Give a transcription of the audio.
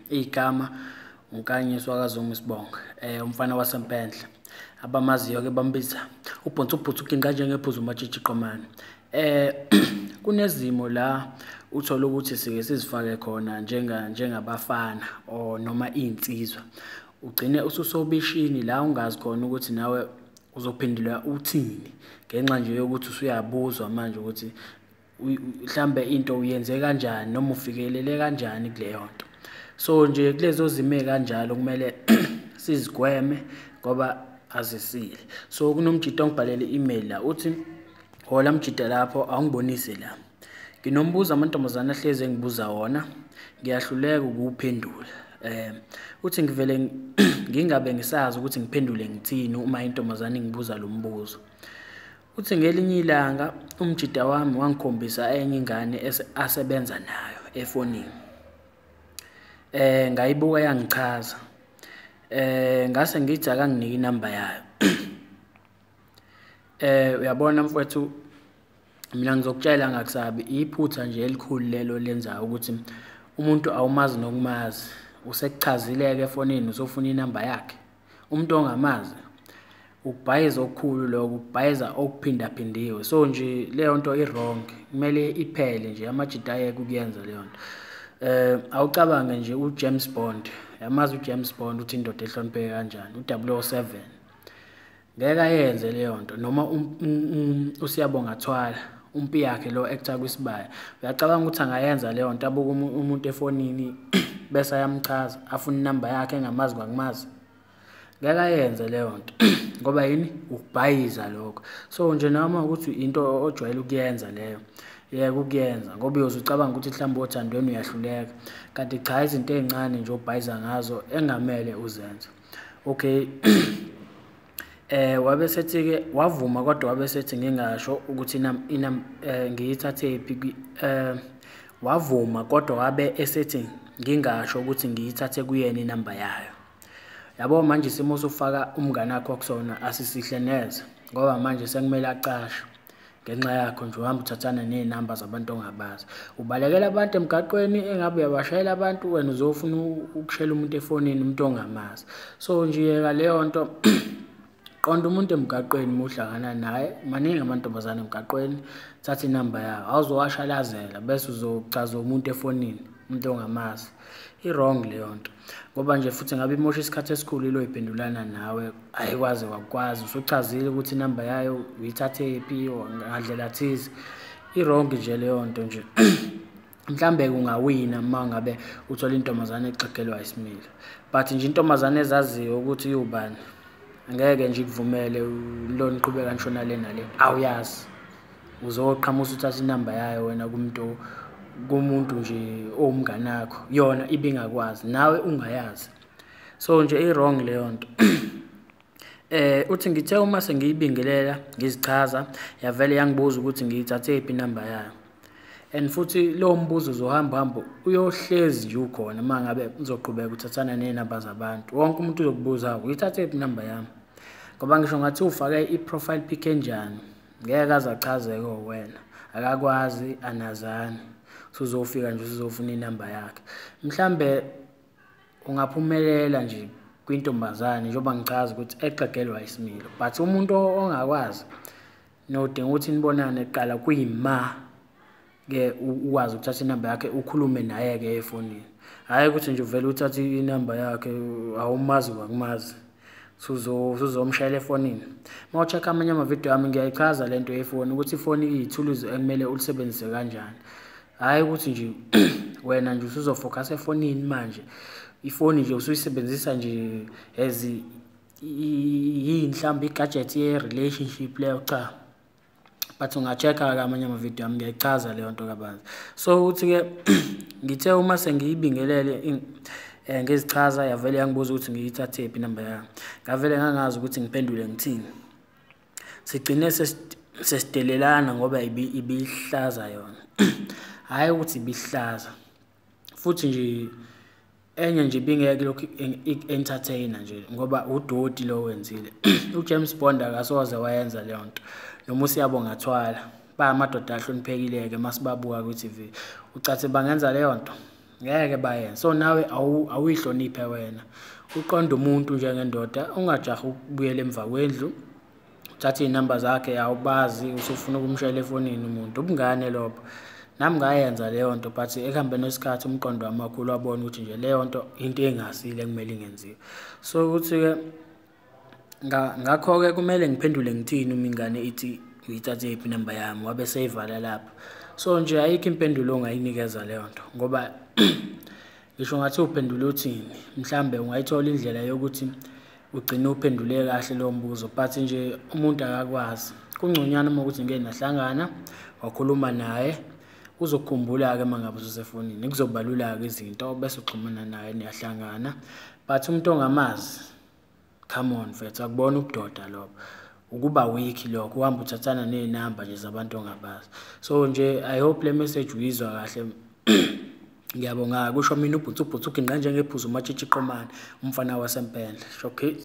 igama unkanyiswa kaZuma Sibonga umfana wasempendle abamaziyo ke bambiza ubhontsubhutsu kinga njengephuzu matshitshi qomane kunezimo la uthola ukuthi sike sizifake khona njengabafana o noma insizwa ugcine ususobishini la ungazi khona ukuthi nawe uzophendula uthini ngenxa nje yokuthi usuyabuzwa manje ukuthi mhlambe into uyenze kanjani noma ufikelele kanjani kuleyo nto. So nje kulezo zime kanjalo kumele sizigweme ngoba azisile. So kunomjito ongibhalele i-email la uthi hola mjita lapho awungibonise la. Nginombuzo amantombazana ahleze engibuza wona ngiyahluleka ukuphendula. Uthi ngivele ngingabe ngisazi ukuthi ngiphendule ngithini uma intombazana ingibuza lo mbuzo. Uthi ngelinye ilanga umjita wami wangikhombisa enye ingane asebenza nayo efonini. Ngayibuka yangichaza. Ngase ngithi akanginike inamba yayo. Uyabona mfowethu mina ngizokutshela ngakusabi iphutha nje elikhulu lelo lenza ukuthi umuntu awumazi nokumazi usekuchazileke efonini usofuna inamba yakhe. Umuntu ongamazi ukubhayiza okukhulu lokho ukubhayiza okuphinda phindiwe. So nje leyo nto i-wrong kumele iphele nje amajita ayeke ukuyenza leyo nto. Awucabange nje uJames Bond yamazi uJames Bond uthi indoda ehlonipheke kanjani u007 ngeke ayenze leyo nto noma usiyabonga Thwala umpi yakhe lo actor kwisibaya uyacabanga ukuthi angayenza leyo nto abuka umuntu efonini bese ayamchaza afuna inamba yakhe engamazi kwakumazi ngeke ayenze leyo nto ngoba yini ukubhayiza lokho. So nje noma ukuthi into ojwayele ukuyenza leyo yeke ukuyenza ngoba uyozucabanga ukuthi mhlawumbe othandweni uyahluleka kanti cha izinto ezincane nje obhayiza ngazo engamele uzenze. Okay. Wabe sethi ke wavuma kodwa wabe sethi ngingasho ukuthi ngiyithathephi wavuma kodwa wabe esethi ngingasho ukuthi ngiyithathe kuyena inamba yayo. Yabo manje isimo sofaka umngane wakho kusona asisihle neze ngoba manje sekumele acashe ngenxa yakho nje uhamba uthathana nezinamba zabantu ongabazi ubalekela abantu emgaqweni engabe uyabashayela abantu wena uzofuna ukushela umuntu efonini umuntu ongamazi. So nje yeka leyo nto qonda umuntu emgaqweni muhlangana naye maningi amantombazana emgaqweni thatha inamba yayo awuzowashalazela bese uzochaza umuntu efonini umuntu ongamazi i-wrong leyo nto ngoba nje futhi ngabe imosha isikhathi esikhulu lo iphendulana nawe ayikwazi wakwazi usuchazile ukuthi inamba yayo uyithathephi ngadlela thize i-wrong nje leyo nto nje. Mhlambe ungawina mangabe uthola intombazana exegelwa isimilo but nje intombazana ezaziyo ukuthi uyubani angeke nje ikuvumele lo niqhubeka nishona lena le awuyazi uzoqhamusa uthatha inamba yayo wena kumuntu nje owumngane wakho yona ibingakwazi nawe ungayazi. So nje i-wrong leyo nto. Uthi ngithe uma sengiyibingelela ngizichaza yavele yangibuza ukuthi ngiyithathephi inamba yayo and futhi lo mbuzo uzohamba uyohlezi nje ukhona mangabe uzoqhubeka uthathana nezinamba zabantu wonke umuntu uzokubuza uyithathephi inamba yami ngoba ngisho ngathi ufake i-profile pic enjani ngeke azachaze ko wena akakwazi anazani uzofika nje uzofuna inamba yakhe. Mhlambe ungaphumelela nje kwintombazane njengoba ngichaza ukuthi exegelwa isimilo but umuntu ongakwazi nodinga ukuthi nibonane eqala kuyima ke uwazi ukuthatha inamba yakhe ukhulume naye ke efonini hayi ukuthi nje uvela uthathe inamba yakhe awumazi kwakumazi uzomshayela efonini. Mawuchecka amanye amavideo ami ngiyayichaza lento yefoni ukuthi ifoni iyithuluzi ekumele ulisebenzise kanjani hayi ukuthi nje wena nje usuzofocus efonini manje ifoni nje usuyisebenzisa nje mhlambe i-gadget ye-relationship leyo cha but ungachecka amanye amavideo ami ngiyayichaza leyo nto kabanzi. So uthi ke ngithe uma sengiyibingelele ngezichaza yavele yangibuza ukuthi ngiyithathephi inamba yayo ngavele ngangazi ukuthi ngiphendule ngithini sigcine sesidelelana ngoba ibihlaza yona hayi ukuthi ibihlaza futhi nje enye nje bingeke lokhu entertainer nje ngoba udoti lo wenzile uJames Bond akasoze wayenza leyo nto noma usiyabonga Thwala ba amadoda ahloniphekile ke masibabuka ku TV ucathi bangenza leyo nto ngeke bayenza. So nawe awuyihloniphe wena, uqonda umuntu njengendoda, ungajahi ukubuyela emva kwendlu uthathe iy'namba zakhe awubazi usufuna ukumshayela efonini umuntu, ubungane lobo. Nami ngayenza leyo nto but ekuhambeni kwesikhathi umqondo wamakhulu wabona ukuthi nje leyo nto into engasile ekumele ingenziwe. So ukuthi-ke ngakho-ke kumele ngiphendule ngithini uma ingane ithi uyithathephi inamba yami wabe seyivala lapho. So nje ayikho impendulo ongayinikeza leyo nto, ngoba ngisho ngathi uphendule uthini, mhlambe ungayithola indlela yokuthi ugcine uphendule kahle lowo mbuzo, but nje umuntu akakwazi. Kungconywana uma ukuthi ngeke nahlangana wakhuluma naye, uzokukhumbula-ke uma ngabe usefonini, kuzobalula-ke izinto bese uxhumana naye niyahlangana. But umuntu ongamazi, come on mfethu, akubona ubudoda lobo, ukuba weak lokho, uhamba uthathana ney'namba nje zabantu ongabazi. So nje I hope le message uyizwa kahle. Ngiyabonga, kusho mina ubhuthubhuthu uginqa njengephuzu umatshitshi iqomane, umfana wasempendle. Okay.